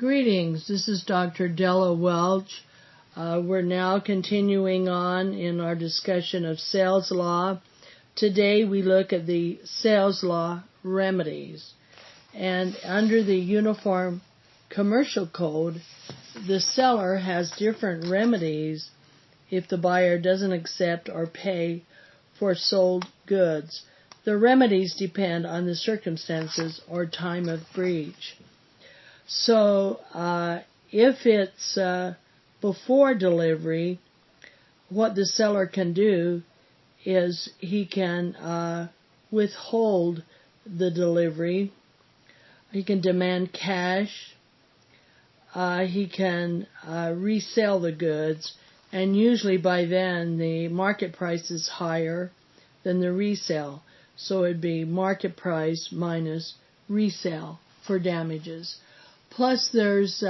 Greetings, this is Dr. Della Welch. We're now continuing on in our discussion of sales law. Today we look at the sales law remedies. And under the Uniform Commercial Code, the seller has different remedies if the buyer doesn't accept or pay for sold goods. The remedies depend on the circumstances or time of breach. So if it's before delivery, what the seller can do is he can withhold the delivery. He can demand cash. He can resell the goods, and usually by then the market price is higher than the resale. So it'd be market price minus resale for damages. Plus there's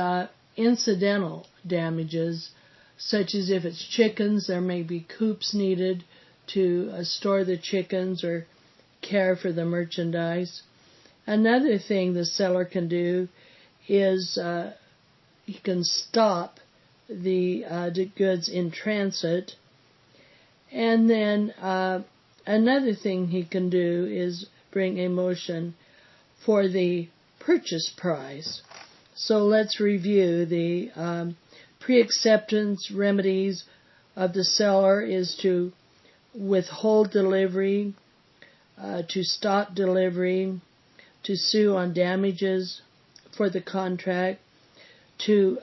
incidental damages, such as if it's chickens, there may be coops needed to store the chickens or care for the merchandise. Another thing the seller can do is he can stop the goods in transit. And then another thing he can do is bring a motion for the purchase price. So let's review the pre-acceptance remedies of the seller is to withhold delivery, to stop delivery, to sue on damages for the contract, to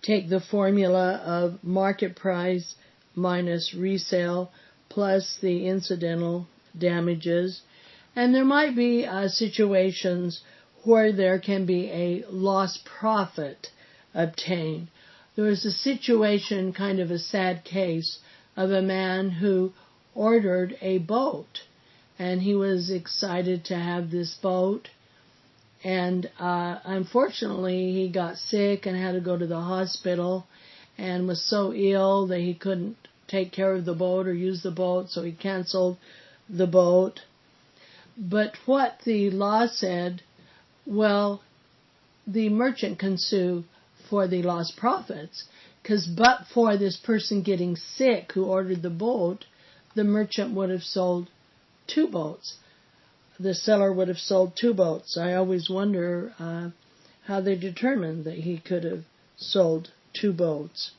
take the formula of market price minus resale plus the incidental damages. And there might be situations where there can be a lost profit obtained. There was a situation, kind of a sad case, of a man who ordered a boat, and he was excited to have this boat, and unfortunately he got sick and had to go to the hospital and was so ill that he couldn't take care of the boat or use the boat, so he canceled the boat. But what the law said, well, the merchant can sue for the lost profits, because but for this person getting sick who ordered the boat, the merchant would have sold 2 boats. The seller would have sold 2 boats. I always wonder how they determined that he could have sold 2 boats.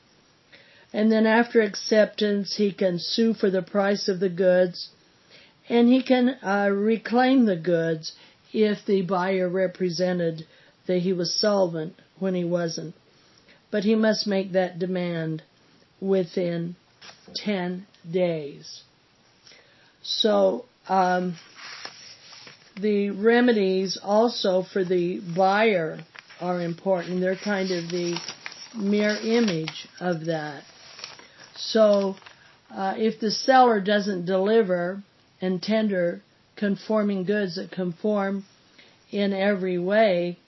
And then after acceptance, he can sue for the price of the goods, and he can reclaim the goods if the buyer represented that he was solvent when he wasn't. But he must make that demand within 10 days. So the remedies also for the buyer are important. They're kind of the mirror image of that. So if the seller doesn't deliver and tender conforming goods that conform in every way,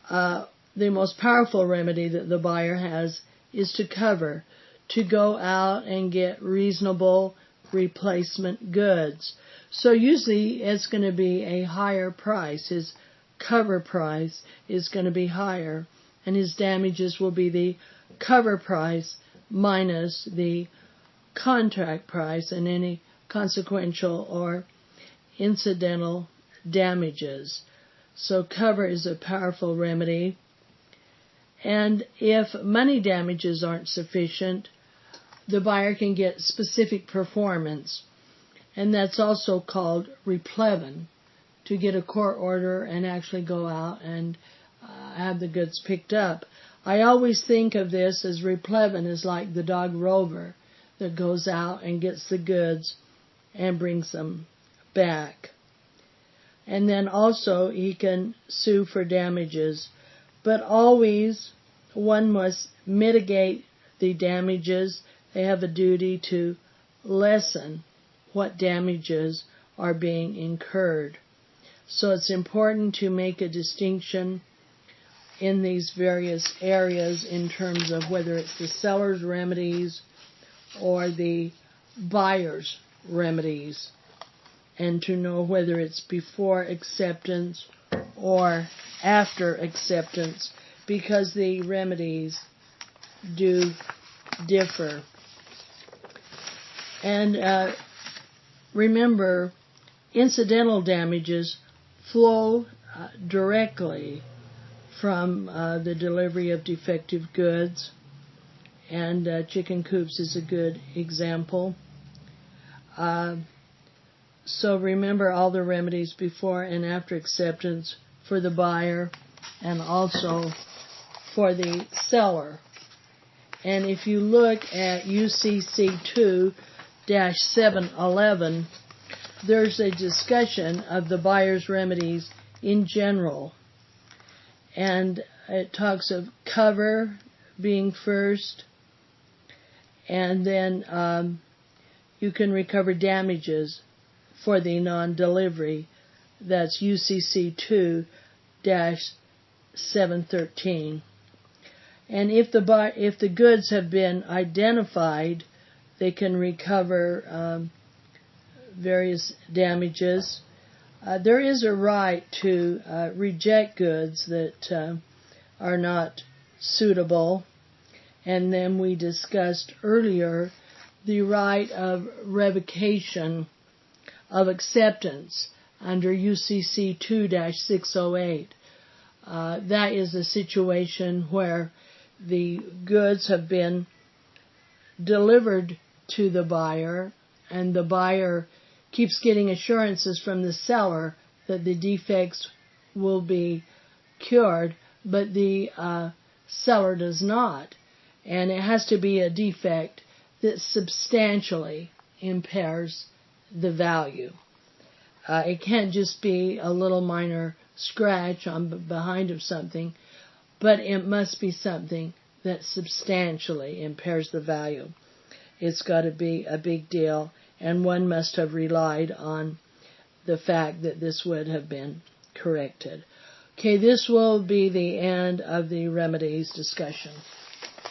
the most powerful remedy that the buyer has is to cover, to go out and get reasonable replacement goods. So usually it's going to be a higher price. His cover price is going to be higher, and his damages will be the cover price minus the contract price and any consequential or incidental damages. So cover is a powerful remedy. And if money damages aren't sufficient, the buyer can get specific performance, and that's also called replevin, to get a court order and actually go out and have the goods picked up. I always think of this as replevin is like the dog Rover that goes out and gets the goods and brings them back. And then also he can sue for damages. But always one must mitigate the damages. They have a duty to lessen what damages are being incurred. So it's important to make a distinction in these various areas in terms of whether it's the seller's remedies or the buyer's remedies, and to know whether it's before acceptance or after acceptance, because the remedies do differ. And remember, incidental damages flow directly from the delivery of defective goods, and chicken coops is a good example. So remember all the remedies before and after acceptance for the buyer and also for the seller. And if you look at UCC 2-711, there's a discussion of the buyer's remedies in general. And it talks of cover being first, and then you can recover damages for the non-delivery. That's UCC 2-713. And if the goods have been identified, they can recover various damages. There is a right to reject goods that are not suitable. And then we discussed earlier the right of revocation of acceptance under UCC 2-608. That is a situation where the goods have been delivered to the buyer, and the buyer keeps getting assurances from the seller that the defects will be cured, but the seller does not. And it has to be a defect that substantially impairs the value. It can't just be a little minor scratch on behind of something, but it must be something that substantially impairs the value. It's got to be a big deal, and one must have relied on the fact that this would have been corrected. Okay, this will be the end of the remedies discussion.